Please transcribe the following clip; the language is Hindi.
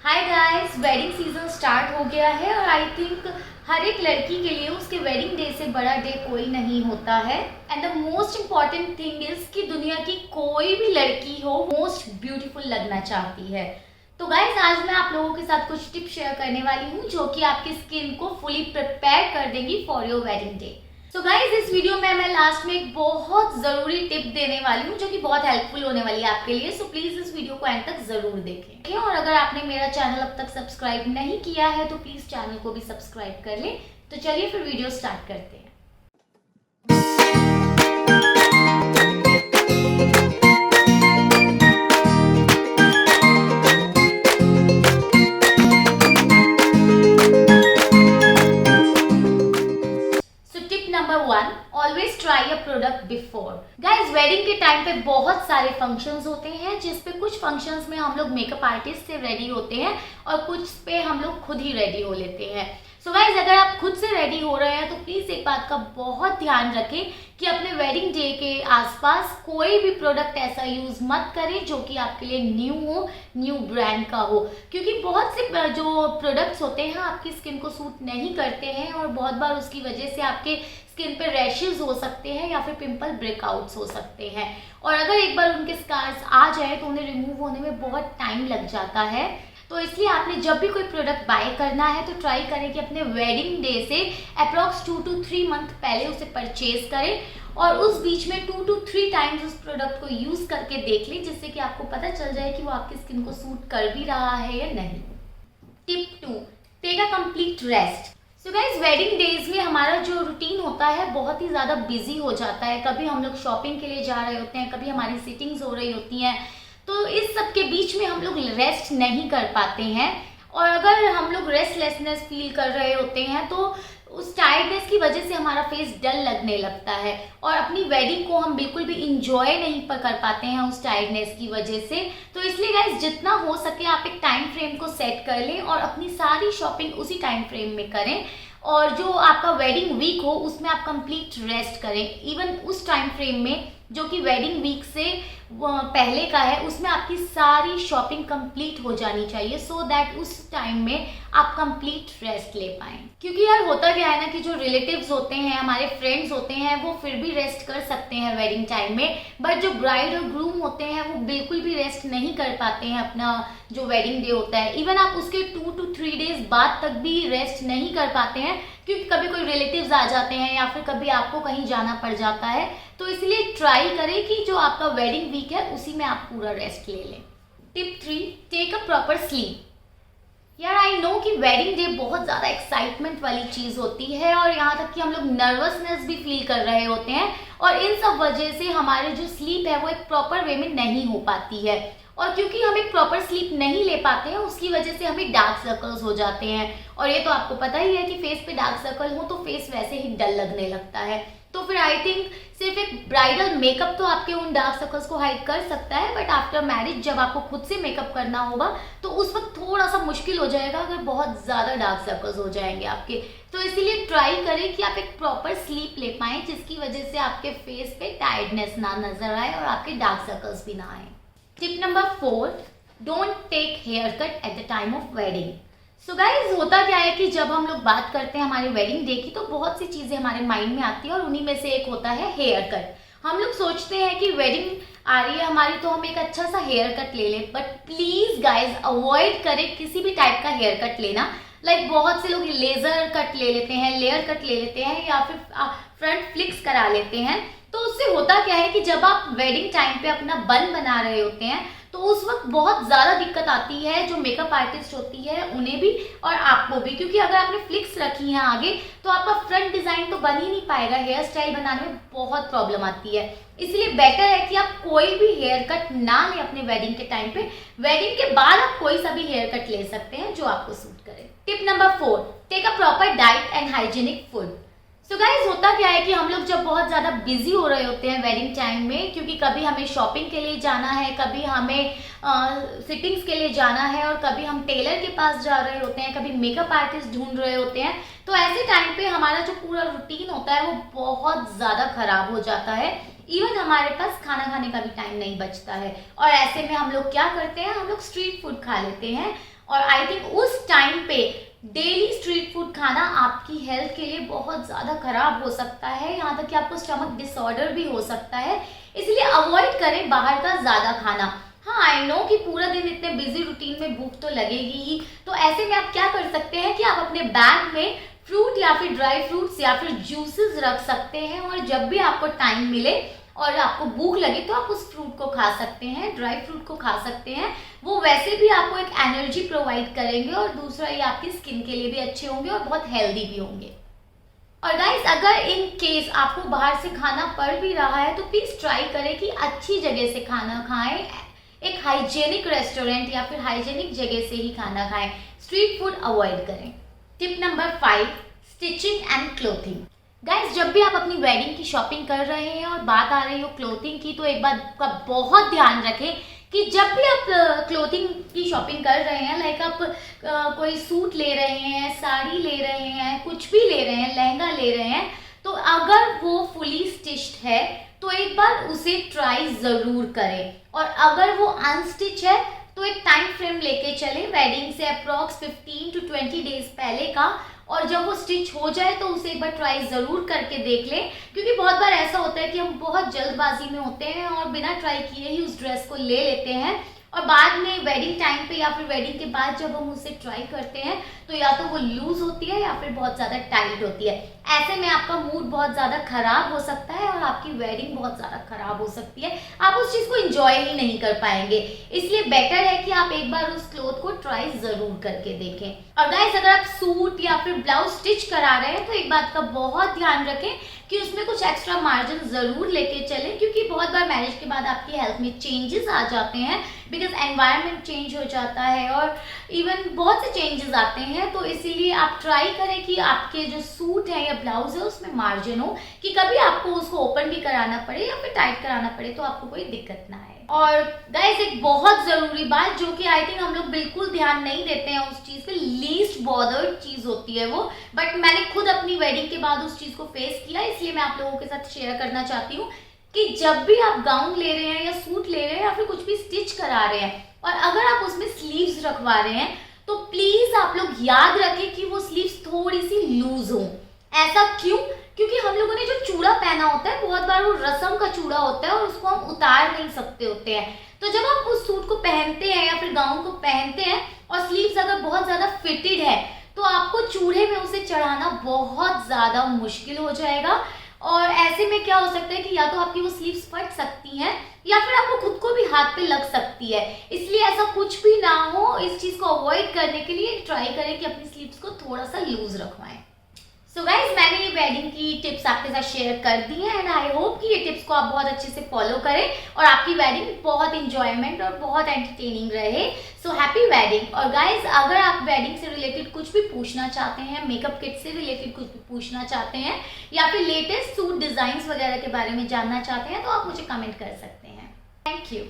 Hi guys, wedding season start हो गया है और आई थिंक हर एक लड़की के लिए उसके वेडिंग डे से बड़ा डे कोई नहीं होता है। And the most important thing is कि दुनिया की कोई भी लड़की हो मोस्ट ब्यूटीफुल लगना चाहती है। तो गाइस, आज मैं आप लोगों के साथ कुछ टिप्स शेयर करने वाली हूँ जो कि आपकी स्किन को फुली प्रिपेयर कर देंगी for your wedding day. So guys, इस वीडियो में मैं लास्ट में एक बहुत जरूरी टिप देने वाली हूँ जो कि बहुत हेल्पफुल होने वाली है आपके लिए। सो प्लीज इस वीडियो को एंड तक जरूर देखें। और अगर आपने मेरा चैनल अब तक सब्सक्राइब नहीं किया है तो प्लीज चैनल को भी सब्सक्राइब कर लें। तो चलिए फिर वीडियो स्टार्ट करते हैं। Number 1, always try a product before. Guys, wedding के टाइम पे बहुत सारे फंक्शंस होते हैं जिसपे कुछ फंक्शंस में हम लोग मेकअप आर्टिस्ट से रेडी होते हैं और कुछ पे हम लोग खुद ही रेडी हो लेते हैं। सो गाइज, अगर आप खुद से रेडी हो रहे हैं तो प्लीज एक बात का बहुत ध्यान रखें कि अपने वेडिंग डे के आसपास कोई भी प्रोडक्ट ऐसा यूज मत करें जो कि आपके लिए न्यू हो, न्यू ब्रांड का हो, क्योंकि बहुत से जो प्रोडक्ट्स होते हैं आपकी स्किन को सूट नहीं करते हैं और बहुत बार उसकी वजह से आपके स्किन पे रैशेज हो सकते हैं या फिर पिंपल ब्रेकआउट्स हो सकते हैं। और अगर एक बार उनके स्कार्स आ जाए तो उन्हें रिमूव होने में बहुत टाइम लग जाता है। तो इसलिए आपने जब भी कोई प्रोडक्ट बाय करना है तो ट्राई करें कि अपने वेडिंग डे से अप्रॉक्स 2 to 3 मंथ पहले उसे परचेज करें और उस बीच में 2 to 3 टाइम्स उस प्रोडक्ट को यूज करके देख लें, जिससे कि आपको पता चल जाए कि वो आपकी स्किन को सूट कर भी रहा है या नहीं। Tip 2, take a complete rest. So guys, wedding days में हमारा जो रूटीन होता है बहुत ही ज़्यादा बिजी हो जाता है। कभी हम लोग शॉपिंग के लिए जा रहे होते हैं, कभी हमारी सिटिंग्स हो रही होती हैं, तो इस सब के बीच में हम लोग रेस्ट नहीं कर पाते हैं। और अगर हम लोग रेस्टलेसनेस फील कर रहे होते हैं तो उस टायर्डनेस की वजह से हमारा फेस डल लगने लगता है और अपनी वेडिंग को हम बिल्कुल भी इंजॉय नहीं कर पाते हैं उस टायर्डनेस की वजह से। तो इसलिए गाइस, जितना हो सके आप एक टाइम फ्रेम को सेट कर लें और अपनी सारी शॉपिंग उसी टाइम फ्रेम में करें और जो आपका वेडिंग वीक हो उसमें आप कंप्लीट रेस्ट करें। इवन उस टाइम फ्रेम में जो कि वेडिंग वीक से पहले का है उसमें आपकी सारी शॉपिंग कंप्लीट हो जानी चाहिए, सो दैट उस टाइम में आप कंप्लीट रेस्ट ले पाएं। क्योंकि यार होता क्या है ना कि जो रिलेटिव्स होते हैं, हमारे फ्रेंड्स होते हैं, वो फिर भी रेस्ट कर सकते हैं वेडिंग टाइम में, बट जो ब्राइड और ग्रूम होते हैं वो बिल्कुल भी रेस्ट नहीं कर पाते हैं अपना जो वेडिंग डे होता है। इवन आप उसके 2 to 3 डेज बाद तक भी रेस्ट नहीं कर पाते हैं क्योंकि कभी कोई रिलेटिव्स आ जाते हैं या फिर कभी आपको कहीं जाना पड़ जाता है। तो इसलिए ट्राई करें कि जो आपका वेडिंग वीक है उसी में आप पूरा रेस्ट ले लें। Tip 3, take a proper sleep. यार, आई नो कि वेडिंग डे बहुत ज़्यादा एक्साइटमेंट वाली चीज़ होती है और यहाँ तक कि हम लोग नर्वसनेस भी फील कर रहे होते हैं और इन सब वजह से हमारे जो स्लीप है वो एक प्रॉपर वे में नहीं हो पाती है। और क्योंकि हम एक प्रॉपर स्लीप नहीं ले पाते हैं उसकी वजह से हमें डार्क सर्कल्स हो जाते हैं और ये तो आपको पता ही है कि फेस पे डार्क सर्कल हो तो फेस वैसे ही डल लगने लगता है। तो फिर आई थिंक सिर्फ एक ब्राइडल मेकअप तो आपके उन डार्क सर्कल्स को हाइड कर सकता है, बट आफ्टर मैरिज जब आपको खुद से मेकअप करना होगा तो उस वक्त थोड़ा सा मुश्किल हो जाएगा अगर बहुत ज़्यादा डार्क सर्कल्स हो जाएंगे आपके। तो इसीलिए ट्राई करें कि आप एक प्रॉपर स्लीप ले पाएँ जिसकी वजह से आपके फेस पे टायर्डनेस ना नजर आए और आपके डार्क सर्कल्स भी ना आए। Tip number 4, don't take hair cut at the time of wedding. So guys, होता क्या है कि जब हम लोग बात करते हैं हमारे वेडिंग डे की तो बहुत सी चीज़ें हमारे माइंड में आती है और उन्हीं में से एक होता है हेयर कट। हम लोग सोचते हैं कि वेडिंग आ रही है हमारी तो हम एक अच्छा सा हेयर कट ले लें, बट प्लीज़ गाइज अवॉइड करें किसी भी टाइप का हेयर कट लेना। लाइक बहुत से लोग लेज़र कट ले लेते हैं, लेयर कट ले लेते हैं या फिर फ्रंट फ्लिक्स करा लेते हैं। तो उससे होता क्या है कि जब आप वेडिंग टाइम पे अपना बन बना रहे होते हैं तो उस वक्त बहुत ज़्यादा दिक्कत आती है जो मेकअप आर्टिस्ट होती है उन्हें भी और आपको भी, क्योंकि अगर आपने फ्लिक्स रखी है आगे तो आपका फ्रंट डिज़ाइन तो बन ही नहीं पाएगा। हेयर स्टाइल बनाने में बहुत प्रॉब्लम आती है। इसलिए बेटर है कि आप कोई भी हेयर कट ना लें अपने वेडिंग के टाइम पे। वेडिंग के बाद आप कोई सा भी हेयर कट ले सकते हैं जो आपको सूट करे। Tip number 4, take a proper diet and hygienic food. So guys, होता क्या है कि हम लोग जब बहुत ज़्यादा बिजी हो रहे होते हैं वेडिंग टाइम में, क्योंकि कभी हमें शॉपिंग के लिए जाना है, कभी हमें सिटिंग्स के लिए जाना है और कभी हम टेलर के पास जा रहे होते हैं, कभी मेकअप आर्टिस्ट ढूंढ रहे होते हैं, तो ऐसे टाइम पे हमारा जो पूरा रूटीन होता है वो बहुत ज़्यादा खराब हो जाता है। इवन हमारे पास खाना खाने का भी टाइम नहीं बचता है और ऐसे में हम लोग क्या करते हैं, हम लोग स्ट्रीट फूड खा लेते हैं और आई थिंक उस टाइम पे डेली स्ट्रीट फूड खाना आपकी हेल्थ के लिए बहुत ज़्यादा खराब हो सकता है, यहाँ तक कि आपको स्टमक डिसऑर्डर भी हो सकता है। इसलिए अवॉइड करें बाहर का ज़्यादा खाना। हाँ, आई नो कि पूरा दिन इतने बिजी रूटीन में भूख तो लगेगी ही, तो ऐसे में आप क्या कर सकते हैं कि आप अपने बैग में फ्रूट या फिर ड्राई फ्रूट्स या फिर जूसेस रख सकते हैं, और जब भी आपको टाइम मिले और आपको भूख लगे तो आप उस फ्रूट को खा सकते हैं, ड्राई फ्रूट को खा सकते हैं। वो वैसे भी आपको एक एनर्जी प्रोवाइड करेंगे, और दूसरा ये आपकी स्किन के लिए भी अच्छे होंगे और बहुत हेल्दी भी होंगे। और गाइस, अगर इन केस आपको बाहर से खाना पड़ भी रहा है तो प्लीज़ ट्राई करें कि अच्छी जगह से खाना खाएं, एक हाइजेनिक रेस्टोरेंट या फिर हाइजेनिक जगह से ही खाना खाएं, स्ट्रीट फूड अवॉइड करें। Tip number 5, stitching and clothing. Guys, जब भी आप अपनी वेडिंग की शॉपिंग कर रहे हैं और बात आ रही हो क्लोथिंग की, तो एक बात का बहुत ध्यान रखें कि जब भी आप क्लोथिंग की शॉपिंग कर रहे हैं, लाइक आप कोई सूट ले रहे हैं, साड़ी ले रहे हैं, कुछ भी ले रहे हैं, लहंगा ले रहे हैं, तो अगर वो फुली स्टिच्ड है तो एक बार उसे ट्राई ज़रूर करें, और अगर वो अनस्टिच है तो एक टाइम फ्रेम लेके चले वेडिंग से अप्रॉक्स 15 to 20 डेज पहले का, और जब वो स्टिच हो जाए तो उसे एक बार ट्राई ज़रूर करके देख लें। क्योंकि बहुत बार ऐसा होता है कि हम बहुत जल्दबाजी में होते हैं और बिना ट्राई किए ही उस ड्रेस को ले लेते हैं, और बाद में वेडिंग टाइम पे या फिर वेडिंग के बाद जब हम उसे ट्राई करते हैं तो या तो वो लूज होती है या फिर बहुत ज़्यादा टाइट होती है। ऐसे में आपका मूड बहुत ज़्यादा खराब हो सकता है और आपकी वेडिंग बहुत ज़्यादा खराब हो सकती है, आप उस चीज़ को एंजॉय ही नहीं कर पाएंगे। इसलिए बेटर है कि आप एक बार उस क्लोथ को ट्राई ज़रूर करके देखें। और गाइस, अगर आप सूट या फिर ब्लाउज स्टिच करा रहे हैं तो एक बात का बहुत ध्यान रखें कि उसमें कुछ एक्स्ट्रा मार्जिन ज़रूर लेके चलें, क्योंकि बहुत बार मैरिज के बाद आपकी हेल्थ में चेंजेस आ जाते हैं, बिकॉज एनवायरनमेंट चेंज हो जाता है और इवन बहुत से चेंजेस आते हैं। तो इसीलिए आप ट्राई करें कि आपके जो सूट है या ब्लाउज है उसमें मार्जिन हो, कि कभी आपको उसको ओपन भी कराना पड़े या फिर टाइट कराना पड़े तो आपको कोई दिक्कत ना आए। और गाइस, एक बहुत ज़रूरी बात जो कि आई थिंक हम लोग बिल्कुल ध्यान नहीं देते हैं उस चीज़ पे, लीस्ट बॉदर्ड चीज़ होती है वो, बट मैंने खुद अपनी वेडिंग के बाद उस चीज़ को फेस किया, इसलिए मैं आप लोगों के साथ शेयर करना चाहती हूँ कि जब भी आप गाउन ले रहे हैं या सूट ले रहे हैं या फिर कुछ भी स्टिच करा रहे हैं, और अगर आप उसमें स्लीव्स रखवा रहे हैं तो प्लीज आप लोग याद रखें कि वो स्लीव्स थोड़ी सी लूज हो। ऐसा क्यों? क्योंकि हम लोगों ने जो चूड़ा पहना होता है बहुत बार वो रस्म का चूड़ा होता है और उसको हम उतार नहीं सकते होते हैं। तो जब आप उस सूट को पहनते हैं या फिर गाउन को पहनते हैं और स्लीव्स अगर बहुत ज्यादा फिटेड है तो आपको चूड़े में उसे चढ़ाना बहुत ज्यादा मुश्किल हो जाएगा, और ऐसे में क्या हो सकता है कि या तो आपकी वो स्लीव्स फट सकती हैं या फिर आपको खुद को भी हाथ पे लग सकती है। इसलिए ऐसा कुछ भी ना हो, इस चीज को अवॉइड करने के लिए ट्राई करें कि अपनी स्लीव्स को थोड़ा सा लूज रखवाएं। सो गाइज, मैंने ये वेडिंग की टिप्स आपके साथ शेयर कर दी हैं एंड आई होप कि ये टिप्स को आप बहुत अच्छे से फॉलो करें और आपकी वेडिंग बहुत इंजॉयमेंट और बहुत एंटरटेनिंग रहे। So happy wedding. और गाइज, अगर आप वेडिंग से रिलेटेड कुछ भी पूछना चाहते हैं, मेकअप किट से रिलेटेड कुछ भी पूछना चाहते हैं या फिर लेटेस्ट सूट डिजाइन वगैरह के बारे में जानना चाहते हैं तो आप मुझे कमेंट कर सकते हैं। Thank you.